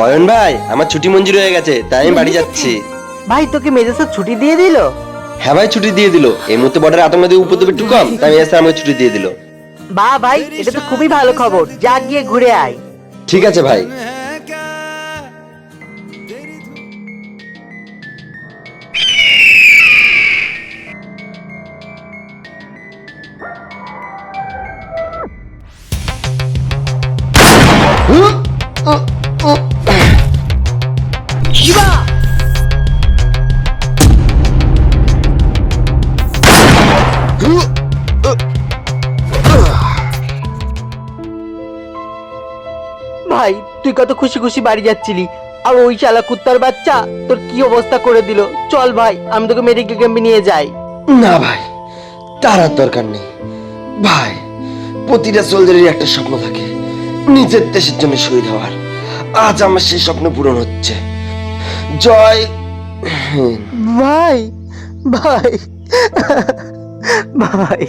অয়ন ভাই, আমার ছুটি মঞ্জুর হয়ে গেছে, তাই আমি বাড়ি যাচ্ছি। ভাই তোকে মেজর স্যার ছুটি দিয়ে দিল? হ্যাঁ ভাই, ছুটি দিয়ে দিল। এই মুহূর্তে বর্ডার আতঙ্কবাদের উপদ্রব একটু কম, তাই মেজর স্যার আমাকে ছুটি দিয়ে দিল। বাহ ভাই, এটা তো খুবই ভালো খবর, যা গিয়ে ঘুরে আয়। ঠিক আছে ভাই। শিবা! ভাই তুই কত খুশি খুশি বাড়ি যাচ্ছিলি, আর ওই শালা কুত্তার বাচ্চা তোর কি অবস্থা করে দিল। চল ভাই, আমি তোকে মেডিকেল ক্যাম্পে নিয়ে যাই। না ভাই, তার আর দরকার নেই ভাই। প্রতিটা সোলজারের একটা স্বপ্ন থাকে, নিজের দেশের জন্য শহীদ হওয়ার। আজ আমার সেই স্বপ্ন পূরণ হচ্ছে। জয় ভাই ভাই ভাই